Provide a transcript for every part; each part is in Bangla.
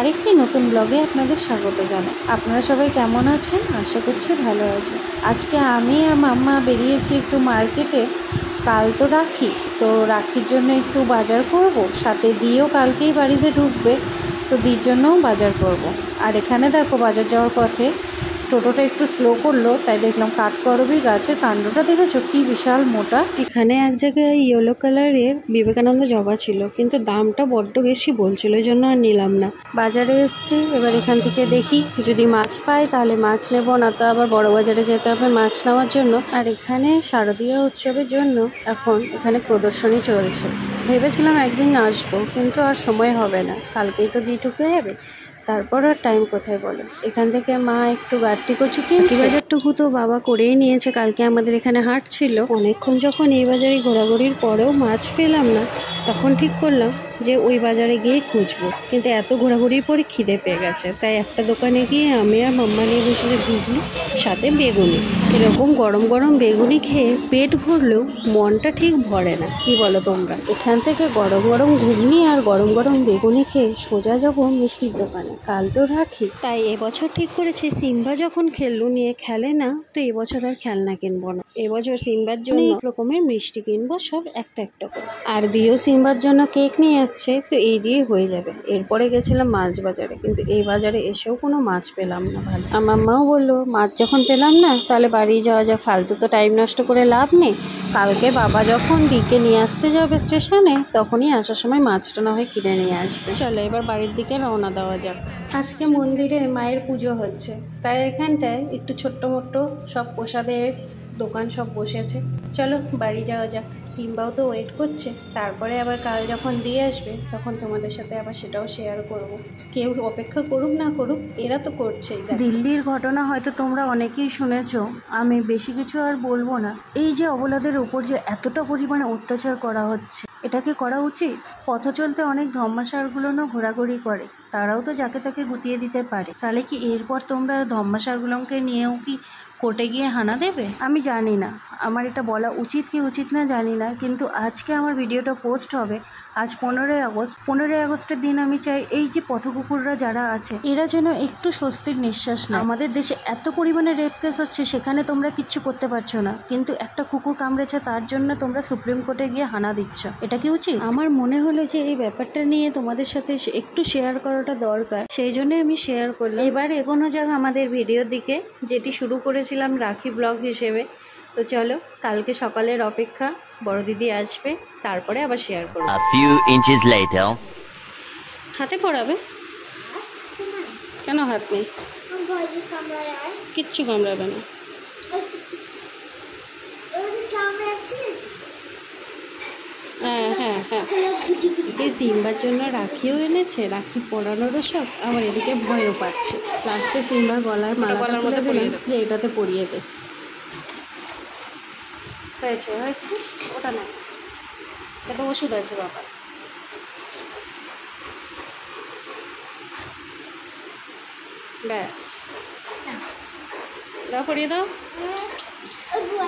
আরেকটি নতুন ব্লগে আপনাদের স্বাগত জানাই। আপনারা সবাই কেমন আছেন? আশা করছি ভালো আছেন। আজকে আমি আর মাম্মা বেরিয়েছি একটু মার্কেটে। কাল তো রাখি, তো রাখির জন্য একটু বাজার করব, সাথে দিয়েও কালকেই বাড়িতে ঢুকবে, তো দির জন্যও বাজার করব। আর এখানে দেখো বাজার যাওয়ার পথে টোটোটা একটু স্লো করলো, তাই দেখলাম কাঠকরবী গাছের কাণ্ডটা দেখেছো কি বিশাল মোটা। এখানে এক জায়গায় ইয়েলো কালারের বিবেকানন্দ জবা ছিল, কিন্তু দামটা বড্ড বেশি বলছিল, এই জন্য আর নিলাম না। বাজারে এসছি, এবার এখান থেকে দেখি যদি মাছ পাই তাহলে মাছ নেব, না তো আবার বড় বাজারে যেতে হবে মাছ নেওয়ার জন্য। আর এখানে শারদীয় উৎসবের জন্য এখন এখানে প্রদর্শনী চলছে। ভেবেছিলাম একদিন আসবো, কিন্তু আর সময় হবে না, কালকেই তো দিয়ে ঢুকে যাবে, তারপর আর টাইম কোথায় বলো। এখান থেকে মা একটু গাট্টি কচু কিনছে। বাজারটুকু তো বাবা করেই নিয়েছে, কালকে আমাদের এখানে হাট ছিল। অনেকক্ষণ যখন এই বাজারে ঘোরাঘুরির পরেও মাছ পেলাম না, তখন ঠিক করলাম যে ওই বাজারে গিয়ে খুঁজবো, কিন্তু এত ঘোরাঘুরির পরে খিদে পেয়ে গেছে, তাই একটা দোকানে গিয়ে আমি আর মাম্মা নিয়ে বসেছে ঘুগনি সাথে বেগুনি। এরকম গরম গরম বেগুনি খেয়ে পেট ভরলেও মনটা ঠিক ভরে না, কি বলো তোমরা? এখান থেকে গরম গরম ঘুগনি আর গরম গরম বেগুনি খেয়ে সোজা যাবো মিষ্টির দোকানে। কাল তো রাখি, তাই এবছর ঠিক করেছি সিম্বা যখন খেললু নিয়ে খেলে না, তো এবছর আর খেলনা কিনবো না। এবছর সিম্বার জন্য অনেক রকমের মিষ্টি কিনবো, সব একটা একটা করে। আর দিয়েও সিম্বার জন্য কেক নিয়ে আসছে, তো এই দিয়ে হয়ে যাবে। এরপরে গেছিলাম মাছ বাজারে, কিন্তু এই বাজারে এসেও কোনো মাছ পেলাম না ভালো। আমার মাও বললো মাছ যখন পেলাম না তাহলে বাড়ি যাওয়া যাক, ফালতু তো টাইম নষ্ট করে লাভ নেই। কালকে বাবা যখন দিকে নিয়ে আসতে যাবে স্টেশনে, তখনই আসার সময় মাছটা না হয় কিনে নিয়ে আসবে। চলো এবার বাড়ির দিকে রওনা দেওয়া যাক। আজকে মন্দিরে মায়ের পুজো হচ্ছে, তাই এখানটায় একটু ছোট্ট মোট্ট সব প্রসাদের দোকান সব বসেছে। চলো বাড়ি যাওয়া যাক, সিম্বাও তো ওয়েট করছে। তারপরে আবার কাল যখন দিয়ে আসবে তখন তোমাদের সাথে আবার সেটাও শেয়ার করব। কেউ অপেক্ষা করুক না করুক, এরা তো করছেই। দিল্লির ঘটনা হয়তো তোমরা অনেকেই শুনেছো, আমি বেশি কিছু আর বলবো না। এই যে অবলাদের উপর যে এতটা পরিমাণে অত্যাচার করা হচ্ছে, এটা কি করা উচিত? পথ চলতে অনেক ধম্মাসারগুলোও ঘোরাঘুরি করে, তারাও তো যাকে তাকে গুতিয়ে দিতে পারে। তাহলে কি এরপর তোমরা ধম্মাসারগুলোকে নিয়েও কি কোর্টে গিয়ে হানা দেবে? আমি জানি না, আমার এটা বলা উচিত কি উচিত না জানি না, কিন্তু আজকে আমার ভিডিওটা পোস্ট হবে আজ 15ই আগস্ট। 15ই আগস্টের দিন আমি চাই এই যে পথকুকুররা যারা আছে, এরা যেন একটু স্বস্তির নিঃশ্বাস নেয়। আমাদের দেশে এত পরিমাণে রেপ কেস হচ্ছে, সেখানে তোমরা কিচ্ছু করতে পারছো না, কিন্তু একটা কুকুর কামড়েছে তার জন্য তোমরা সুপ্রিম কোর্টে গিয়ে হানা দিচ্ছ। এটা কি উচিত? আমার মনে হলো যে এই ব্যাপারটা নিয়ে তোমাদের সাথে একটু শেয়ার করাটা দরকার, সেই জন্যই আমি শেয়ার করলাম। এবার এগোনো যাক আমাদের ভিডিওর দিকে, যেটি শুরু করেছিলাম রাখি ব্লগ হিসেবে। তো চলো, কালকে সকালের অপেক্ষা, বড় দিদি আসবে, তারপরে আবার শেয়ার করব। A few inches later. হাতে পড়াবে? কেন হাত নেই? কিচ্ছু কামড়াবে না। হ্যাঁ হ্যাঁ হ্যাঁ, এই সিম্বার জন্য রাখিও এনেছে, রাখি পরানোরও সব, আবার এদিকে ভয়ও পাচ্ছে। লাস্টে সিম্বার গলার মালার মধ্যে বলে যে এটাতে পরিয়ে দে। হয়েছে হয়েছে, ওটা না, এটা তো ওষুধ আছে বাবা। ব্যাস, দাও পরিয়ে দাও,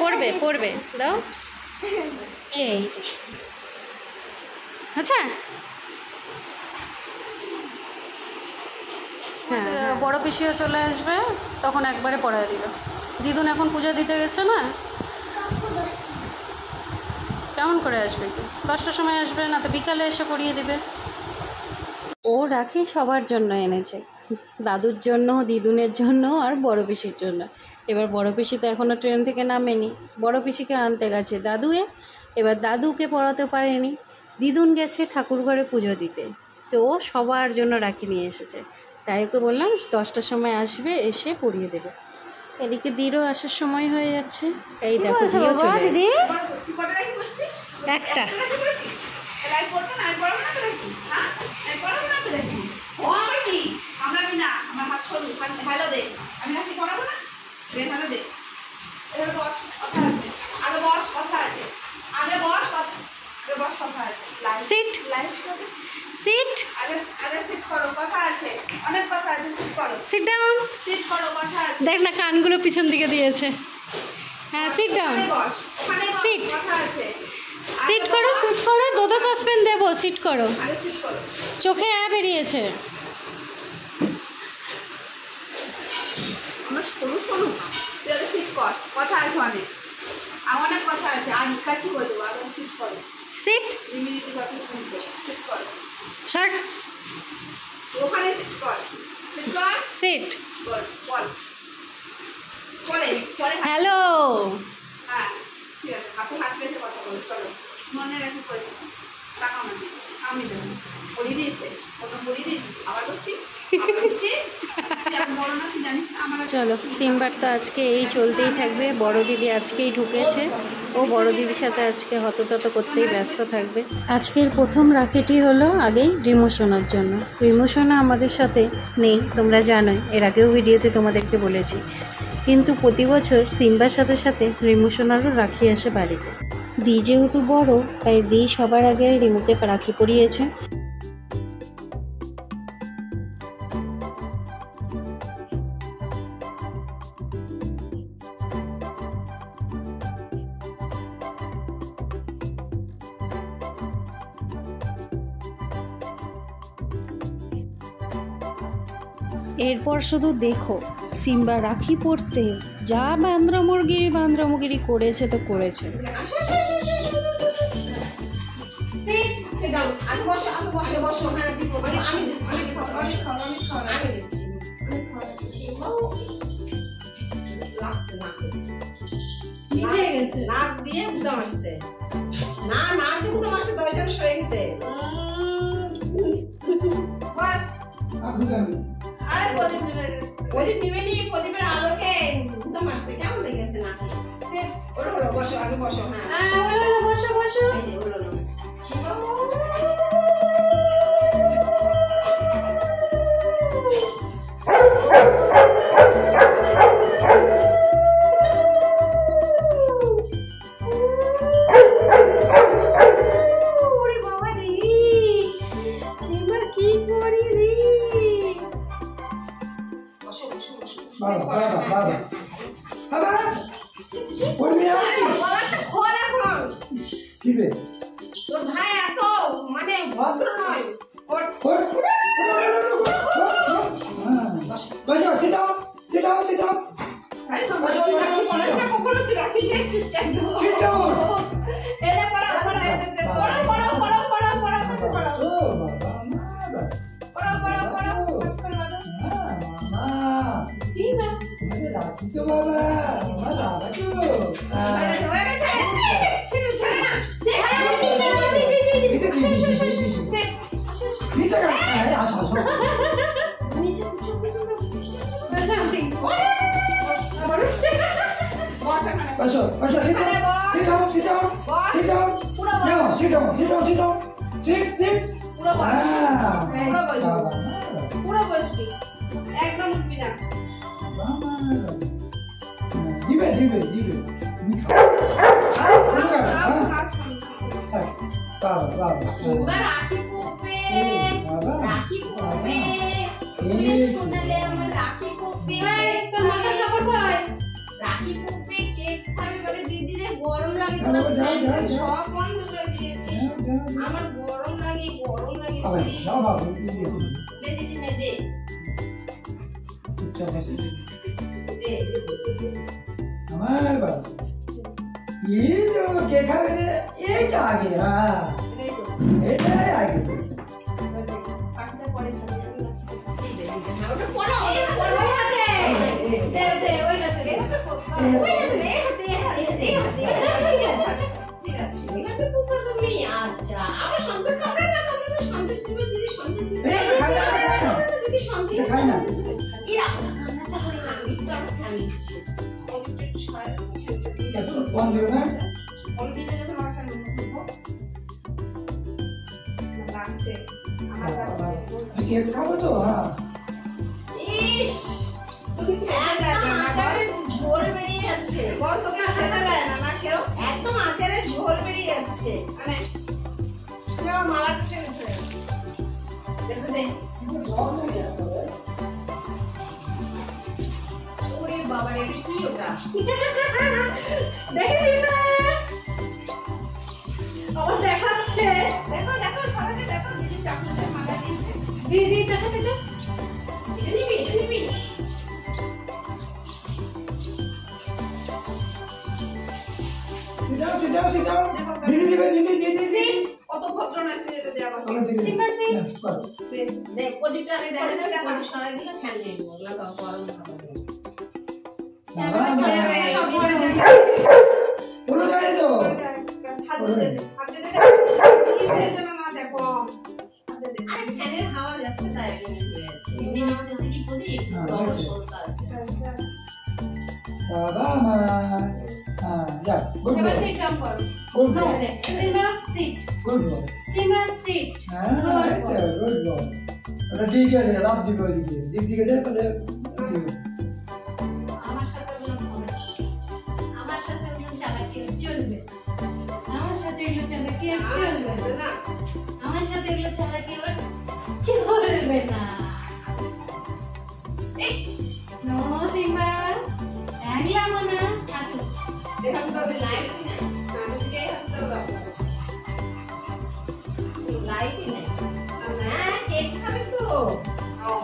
পড়বে পড়বে, দাও। এই যে আচ্ছা, হ্যাঁ বড় পিসিও চলে আসবে, তখন একবারে পড়ায় দিবে। দিদুন এখন পূজা দিতে গেছে না, কেমন করে আসবে? কি 10টার সময় আসবে, না তো বিকালে এসে পড়িয়ে দিবে। ও রাখি সবার জন্য এনেছে, দাদুর জন্য, দিদুনের জন্য আর বড় পিসির জন্য। এবার বড় পিসি তো এখনও ট্রেন থেকে নামেনি, বড় পিসিকে আনতে গেছে দাদুয়ে, এবার দাদুকে পড়াতে পারেনি, দিদুন গেছে ঠাকুর ঘরে পুজো দিতে, তো ও সবার জন্য রাখি নিয়ে এসেছে। তাই ওকে বললাম 10টার সময় আসবে, এসে পড়িয়ে দেবে। এদিকে দিরও আসার সময় হয়ে যাচ্ছে। এই দেখো দিদি একটা সিট সিট সিট ডাউন। দেখ না কানগুলো পিছন দিকে দিয়েছে। হ্যাঁ সিট ডাউন, সিট সিট করো, সিট করো, দুটো সাসপেন্ড দেবো, সিট করো। চোখে বেরিয়েছে। কর, কথা আছে অনেক, অনেক কথা আছে। আর কি করে দেবো, আগে সিট করো। সিট ইমিডিয়েটলি কথা শুনতে সিট কর, শর্ট ওখানে সিট কর, সিট কর, সিট বল বল পরে পরে। হ্যালো। হ্যাঁ ঠিক আছে, হাতে হাত রেখে কথা বলো। চলো মনে রাখি করে টাকা মানে আমি দেবো। পড়িয়ে দিয়েছে, ওটা পড়িয়ে দিয়েছি, আবার করছিস চলো সিম্বার তো আজকে এই চলতেই থাকবে। বড় দিদি আজকেই ঢুকেছে, ও বড় দিদির সাথে আজকে হততত করতেই ব্যস্ত থাকবে। আজকের প্রথম রাখিটি হলো আগেই রিমোশনের জন্য। রিমোশনা আমাদের সাথে নেই, তোমরা জানোই, এর আগেও ভিডিওতে তোমাদেরকে বলেছি। কিন্তু প্রতি বছর সিম্বার সাথে সাথে রিমোশনারও রাখি আসে বাড়িতে। দি যেহেতু বড়, তাই দি সবার আগে রিমুকে রাখি পরিয়েছে। এরপর শুধু দেখো সিম্বা রাখি পড়তে যা বান্দ্রামগিরি করেছে তো করেছে। নাক দিয়ে বুঝাম আসছে না, নাক দিয়ে বুঝাম আসছে, তাই জন্য সরে গেছে। আরে প্রদীপ নিবেনি, প্রদীপের আলোকে বুঝাম আসছে, কেমন লেগেছে না? ওরা হলো বসো, আগে বসো। হ্যাঁ বসো বসো। তোর ভাই এত মানে ভদ্র নয়। একদম উঠবি না। দিবে দিবে দিবে রাখি পড়বে, রাখি পড়বে, শোনালে আমার রাখি পড়বে, রাখি পড়বে, কেক খাবে বলে দিদিরে গরম লাগে, সব বন্ধ করে দিয়েছিস। আমার গরম লাগে, গরম লাগে। দে দিদি নে দে আমার বাবা ये जो केका मेरे एक आ गया, এটাই আগে পাখটা পরে থাকে ওটা পড়া ওই হাতে দে দে ওই হাতে দে ওই হাতে দে ঠিক আছে ঠিক আছে পুপা তুমি। আচ্ছা আমার সন্দেশ খাবে না, তাহলে সন্দেশ দিবে দিদি, সন্দেশ দিবে দিদি, সন্দেশ খাই না এরা কান্নাটা হয় না, আমি তো আর খাই দিচ্ছি একটু ছয় কোন দিবে না ওই দিনে যখন আমার কাছে লাগছে আমার লাগছে কেক খাবো তো। হ্যাঁ ইস তুমি একদম আচারের ঝোল বেরিয়ে যাচ্ছে। বল তোকে খেতে দেয় না না কেউ, একদম আচারের ঝোল বেরিয়ে যাচ্ছে। মানে তুমি আমার মালাটা টেনে ফেলে দেখো দে। ওরে বাবা রে, এটা কি ওটা? দেখেছিস না আমার দেখাচ্ছে। দেখো দেখো সবাইকে দেখো, দিদি চাকরিতে মালা দিয়েছে। দিদি দেখা দিতে এটা নিবি, এটা নিবি। down, sit down. দিদি দিবে, দিদি। অত ভদ্র নয় তুই এটা দে আমাকে। আমার দিকে দে। Simba, sit. হ্যাঁ, করো। দে। দেখ প্রদীপটা আগে দেখা যাচ্ছে প্রদীপ সরাই দিলে ফ্যান নেই ওগুলো তো গরম হবে বাবা, সব বড় হয়ে বলো দাঁড়িয়ে যাও। হাত দে দে, হাত দে দে। কি হয়ে যেন না দেখো। হাত দে দে। আরে ফ্যানের হাওয়া যাচ্ছে তাই এখানে ঘুরে যাচ্ছে এমনি নিচে কি প্রদীপ বড় সরতা আছে বাবা আমার। হ্যাঁ, যা, good এবার boy, সিট ডাউন করো good no boy, Simba sit good boy। Simba sit হ্যাঁ, good boy। ওটা দিকে দে, লাভ দিকে ওইদিকে। দিকে দে, তাহলে দিকে। আমার সাথে ওগুলো হবে না। আমার সাথে ওগুলো চালাকি চলবে আমার সাথে এগুলো চালাকি আর চলবে না না। আমার সাথে এগুলো চালাকি আর চলবে না নো সিম্বা একলা মনা আসো দেখাম তো দে। লাইট হ্যাঁ, এদিকে হাত দাও। লাইট নেই না কেক খাবে তো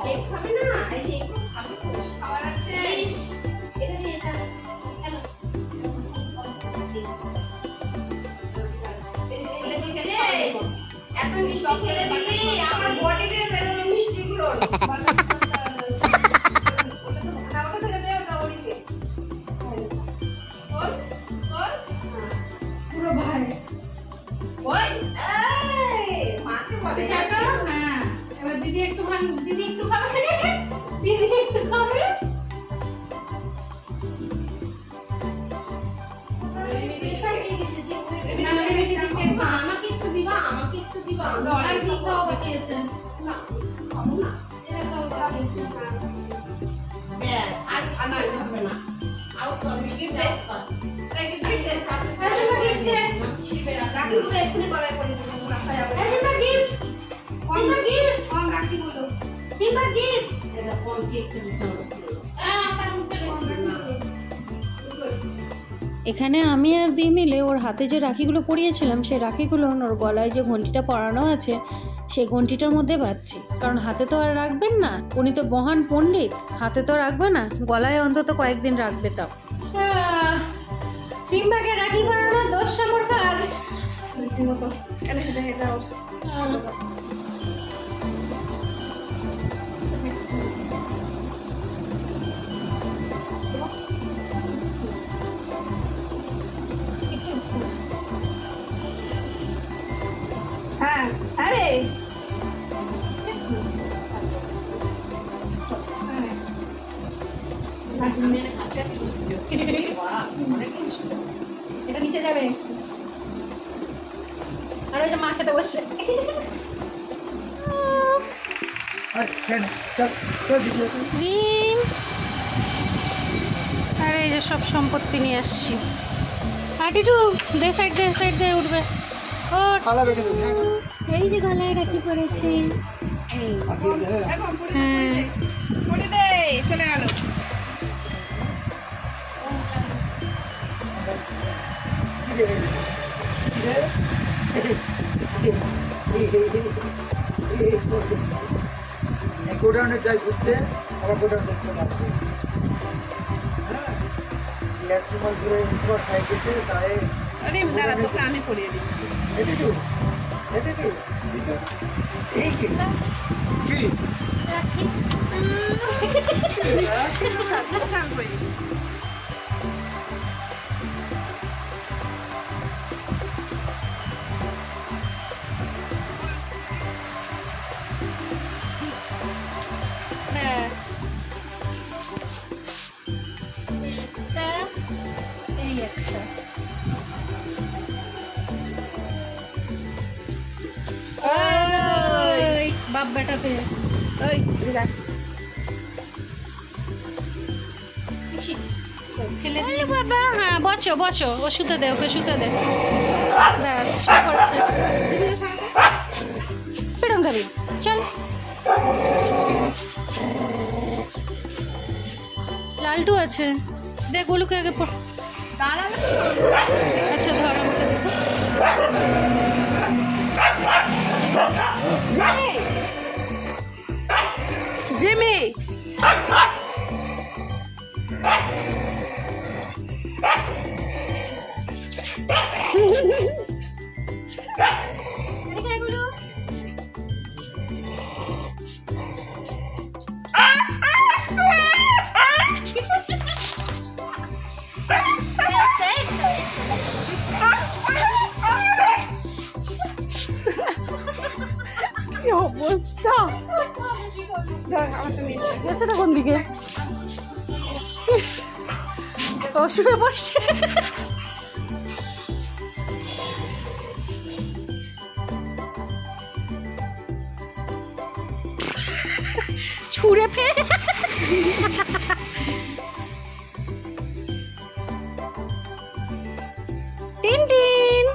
কেক খাবে না এই যে কেক খাবে তো খাবার আছে। ইস, এটা নিয়ে এটা হ্যালো এত মিষ্টি খেলে দিলি আমার বডিতে বেরোলো মিষ্টিগুলো ওটা থেকে দে, ওটা ওদিকে। বল, বল। পুরো ভাই ওই, এই মাকে বলে চাটা হ্যাঁ এবার দিদি একটু ভাঙ দিদি একটু খাবে দিদি একটু খাবে আমাকে একটু দিবা আমাকে একটু দিবা লড়াই কি খাওয়া বাকিয়েছে না খাবো না এটা খাওয়া বাকিয়েছে ব্যাস আর কিছু হবে না আউট কর মিষ্টি দাও রেখে দে, দে, হাতে দে। আজমা গিফট দে ছিবে না। রাখিগুলো এক্ষুনি গলায় পড়ে দেবো, রাখা যাবে না। আজমা গিফট সিম্বা গিফট কম রাখি বলো। সিম্বা গিফট এটা কোন কেকটা মিশানো তার মুখে এখানে আমি আর দি মিলে ওর হাতে যে রাখিগুলো পরিয়েছিলাম সেই রাখিগুলো ওর গলায় যে ঘন্টিটা পরানো আছে সেই ঘন্টিটার মধ্যে বাঁধছি, কারণ হাতে তো আর রাখবেন না, উনি তো মহান পণ্ডিত, হাতে তো রাখবে না, গলায় অন্তত কয়েকদিন রাখবে। তাও সিম্বাকে রাখি পরানো 10 নম্বর কাজ রীতিমতো। এনে দে, এটা ওর। হ্যাঁ, হ্যাঁ রে। এটা নিচে যাবে আর ওই যে মা খেতে বসছে রিম, আরে এই যে সব সম্পত্তি নিয়ে আসছি। হাঁটিটু দে, সাইড দে, সাইড দে, উঠবে। ও পালা রেখে দেবো। এই যে গলায় রাখি পড়েছে। এই এখন পড়ে দে, হ্যাঁ, পড়ে দে, চলে গেল। গোডাউনে যাই ঘুরতে, আবার গোডাউন দেখতে পাচ্ছি। হ্যাঁ, ইলেকট্রিক ধরে উপর খাই গেছে, তাই আরে দাঁড়া, তোকে আমি পড়িয়ে দিচ্ছি। এদিকে এদিকে এই কি কি তোকে আমি পড়িয়ে দিচ্ছি। ব্যাস। একটা, এই একটা। ওই বাপ বেটাতে ওই, দেখ। খেলে দিলে বাবা। হ্যাঁ, বসো বসো, ও শুতে দে, ওকে শুতে দে। ব্যাস, সব করেছে। বেরোন গাবি, চল। লালটু আছে, দেখ গোলুকে আগে পড়। দাঁড়ালে আচ্ছা ধর আমাকে দেখো। জিমি, কি অবস্থা গেছে কোন দিকে শুয়ে পড়ছে ছুঁড়ে ফেলে টিন টিন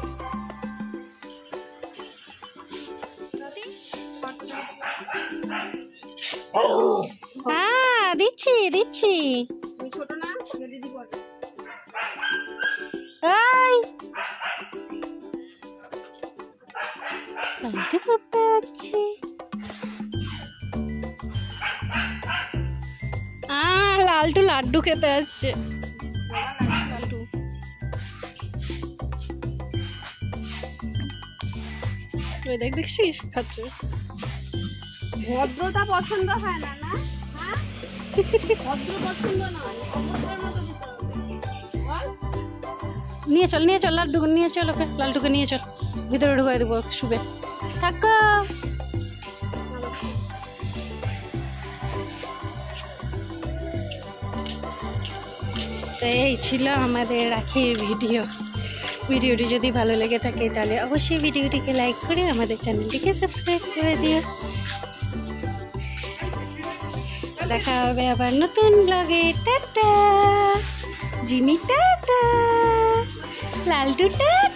হ্যাঁ দিচ্ছি দিচ্ছি ছোট না দিদি বল এই লালটু করতে যাচ্ছি লালটু লাড্ডু খেতে আসছে লালটু ওই দেখ দেখছিস খাচ্ছে ভদ্রতা পছন্দ হয় না না হ্যাঁ ভদ্র পছন্দ নয় অভদ্রের মতো দিতে হবে বল নিয়ে চল লাড্ডু নিয়ে চল ওকে লালটুকে নিয়ে চল ভিতরে ঢুকাই দেবো শুবে থাকো তো এই ছিল আমাদের রাখির ভিডিওটি যদি ভালো লেগে থাকে তাহলে অবশ্যই ভিডিওটিকে লাইক করে আমাদের চ্যানেলটিকে সাবস্ক্রাইব করে দিও দেখা হবে আবার নতুন ব্লগে টাটা জিমি টাটা লালটু টাটা